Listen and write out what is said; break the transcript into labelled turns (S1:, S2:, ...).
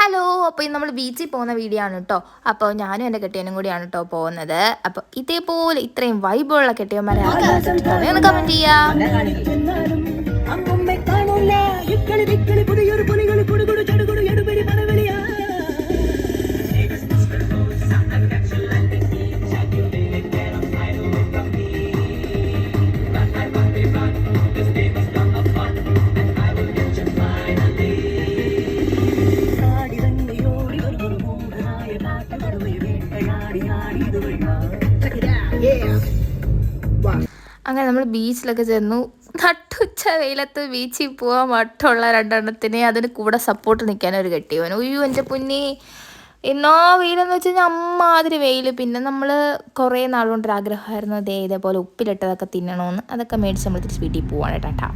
S1: Hello, അപ്പോൾ ഇന്ന് നമ്മൾ ബീച്ചിൽ പോകുന്ന വീഡിയോ ആണ് കേട്ടോ. അപ്പോൾ ഞാനും എൻ്റെ കെട്ടിയനും കൂടിയാണ് കേട്ടോ പോകുന്നത്. അപ്പോൾ ഇതേപോലെ ഇത്രയും വൈബുള്ള കെട്ടിയന്മാരെ ഒന്ന് കമൻറ്റ് ചെയ്യാം. അങ്ങനെ നമ്മൾ ബീച്ചിലൊക്കെ ചെന്നു. നട്ടുച്ച വെയിലത്ത് ബീച്ചിൽ പോകാൻ മട്ടുള്ള രണ്ടെണ്ണത്തിനെ അതിന് കൂടെ സപ്പോർട്ട് നിൽക്കാനൊരു കെട്ടിയവൻ. ഉയ്യോ എൻ്റെ പൊന്നി, എന്നോ വെയിലെന്ന് വെച്ച് കഴിഞ്ഞാൽ അമ്മാതിരി വെയിൽ. പിന്നെ നമ്മൾ കുറേ നാളുകൊണ്ടൊരാഗ്രഹമായിരുന്നു ഇതേപോലെ ഉപ്പിലിട്ടതൊക്കെ തിന്നണമെന്ന്. അതൊക്കെ മേടിച്ച് നമ്മൾ തിരിച്ച് വീട്ടിൽ പോവാണ്. ടാറ്റാ.